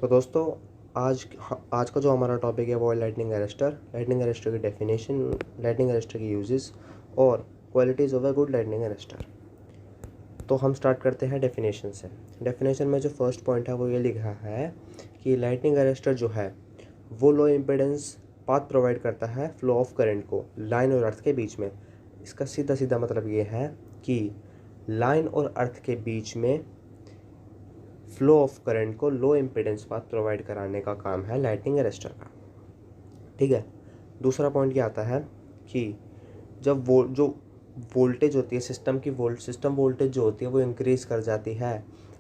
तो दोस्तों आज का जो हमारा टॉपिक है वो है लाइटनिंग अरेस्टर की डेफिनेशन, लाइटनिंग अरेस्टर की यूजेस और qualities of a good lightning arrester. तो हम स्टार्ट करते हैं डेफिनेशन से। डेफिनेशन में जो फर्स्ट पॉइंट है वो ये लिखा है कि लाइटनिंग अरेस्टर जो है वो लो इम्पीडेंस पाथ प्रोवाइड करता है फ्लो ऑफ करंट को लाइन और अर्थ के बीच में। इसका सीधा सीधा मतलब ये है कि लाइन और अर्थ के बीच में फ्लो ऑफ करंट को लो इम्पीडेंस पाथ प्रोवाइड कराने का काम है लाइटनिंग अरेस्टर का। ठीक है। दूसरा पॉइंट ये आता है कि जब वो जो वोल्टेज होती है सिस्टम वोल्टेज जो होती है वो इंक्रीज़ कर जाती है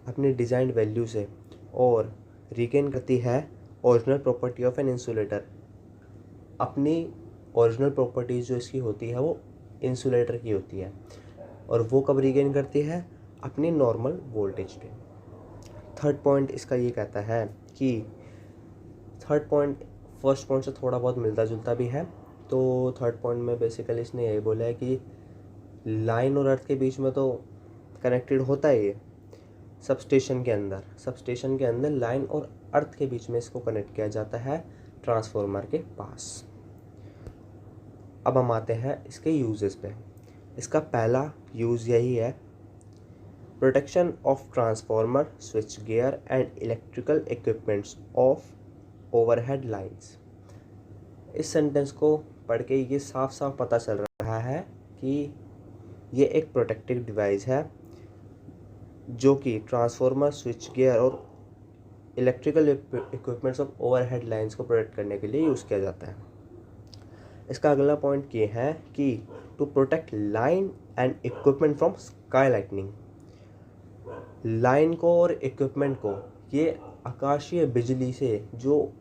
अपनी डिज़ाइंड वैल्यू से और रिगेन करती है original property of an insulator. अपनी ओरिजिनल प्रॉपर्टीज़ जो इसकी होती है वो इंसुलेटर की होती है और वो कब रिगेन करती है, अपनी नॉर्मल वोल्टेज पे। थर्ड पॉइंट इसका ये कहता है कि थर्ड पॉइंट फर्स्ट पॉइंट से थोड़ा बहुत मिलता जुलता भी है। तो थर्ड पॉइंट में बेसिकली इसने यही बोला है कि लाइन और अर्थ के बीच में तो कनेक्टेड होता है ये सबस्टेशन के अंदर लाइन और अर्थ के बीच में इसको कनेक्ट किया जाता है ट्रांसफॉर्मर के पास। अब हम आते हैं इसके यूजेस पे। इसका पहला यूज़ यही है, protection of transformer, switch gear and electrical equipments of overhead lines. इस सेंटेंस को पढ़ के ये साफ साफ पता चल रहा है कि ये एक प्रोटेक्टिव डिवाइस है जो कि ट्रांसफॉर्मर, स्विच गियर और electrical equipments of overhead lines को प्रोटेक्ट करने के लिए यूज़ किया जाता है। इसका अगला पॉइंट ये है कि to protect line and equipment from sky lightning. Line को और इक्विपमेंट को ये आकाशीय बिजली से, जो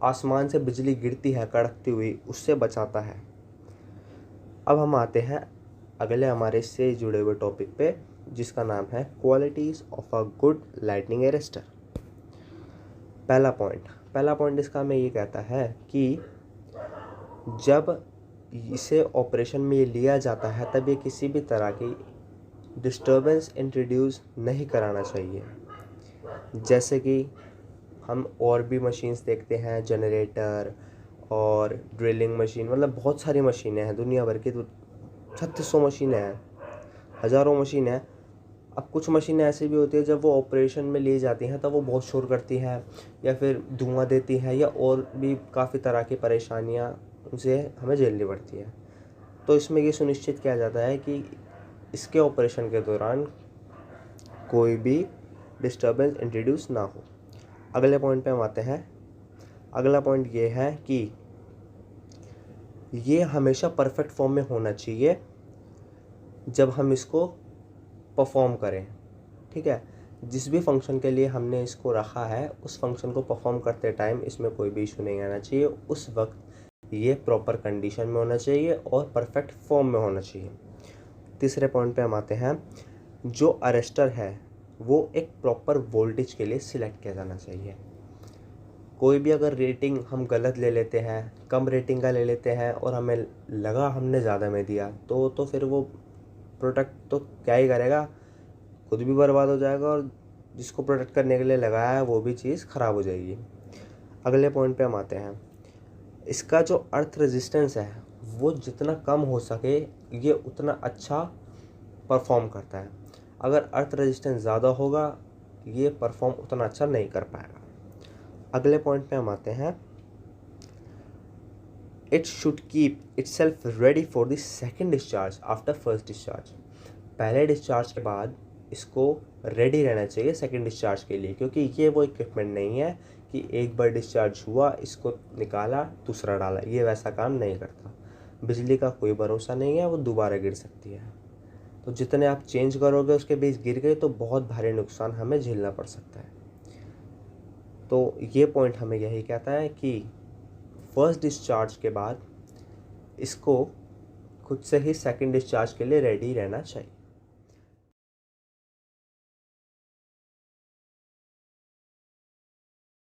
आसमान से बिजली गिरती है कड़कती हुई, उससे बचाता है। अब हम आते हैं अगले हमारे से जुड़े हुए टॉपिक पे जिसका नाम है qualities of a good lightning arrester. पहला पॉइंट इसका में ये कहता है कि जब इसे ऑपरेशन में ये लिया जाता है तब ये किसी भी तरह की डिस्टर्बेंस इंट्रोड्यूस नहीं कराना चाहिए। जैसे कि हम और भी मशीन्स देखते हैं, जनरेटर और ड्रिलिंग मशीन, मतलब बहुत सारी मशीनें हैं दुनिया भर की, तो 3600 मशीनें हैं, हज़ारों मशीनें हैं। अब कुछ मशीनें ऐसी भी होती है जब वो ऑपरेशन में ली जाती हैं तब वो बहुत शोर करती हैं या फिर धुआं देती हैं या और भी काफ़ी तरह की परेशानियां उनसे हमें झेलनी पड़ती है। तो इसमें ये सुनिश्चित किया जाता है कि इसके ऑपरेशन के दौरान कोई भी डिस्टर्बेंस इंट्रोड्यूस ना हो। अगले पॉइंट पे हम आते हैं। अगला पॉइंट ये है कि ये हमेशा परफेक्ट फॉर्म में होना चाहिए जब हम इसको परफॉर्म करें। ठीक है। जिस भी फंक्शन के लिए हमने इसको रखा है उस फंक्शन को परफॉर्म करते टाइम इसमें कोई भी इशू नहीं आना चाहिए। उस वक्त ये प्रॉपर कंडीशन में होना चाहिए और परफेक्ट फॉर्म में होना चाहिए। तीसरे पॉइंट पे हम आते हैं। जो अरेस्टर है वो एक प्रॉपर वोल्टेज के लिए सिलेक्ट किया जाना चाहिए। कोई भी अगर रेटिंग हम गलत ले लेते हैं, कम रेटिंग का ले लेते हैं और हमें लगा हमने ज़्यादा में दिया तो फिर वो प्रोडक्ट तो क्या ही करेगा, खुद भी बर्बाद हो जाएगा और जिसको प्रोटेक्ट करने के लिए लगाया है वो भी चीज़ ख़राब हो जाएगी। अगले पॉइंट पे हम आते हैं। इसका जो अर्थ रेजिस्टेंस है वो जितना कम हो सके ये उतना अच्छा परफॉर्म करता है। अगर अर्थ रेजिस्टेंस ज़्यादा होगा ये परफॉर्म उतना अच्छा नहीं कर पाएगा। अगले पॉइंट पे हम आते हैं। It should keep itself ready for the second discharge after first discharge. पहले डिस्चार्ज के बाद इसको रेडी रहना चाहिए सेकेंड डिस्चार्ज के लिए, क्योंकि ये वो इक्विपमेंट नहीं है कि एक बार डिस्चार्ज हुआ इसको निकाला दूसरा डाला, ये वैसा काम नहीं करता। बिजली का कोई भरोसा नहीं है, वो दोबारा गिर सकती है। तो जितने आप चेंज करोगे उसके बीच गिर गए तो बहुत भारी नुकसान हमें झेलना पड़ सकता है। तो ये पॉइंट हमें यही कहता है कि फर्स्ट डिस्चार्ज के बाद इसको खुद से ही सेकंड डिस्चार्ज के लिए रेडी रहना चाहिए।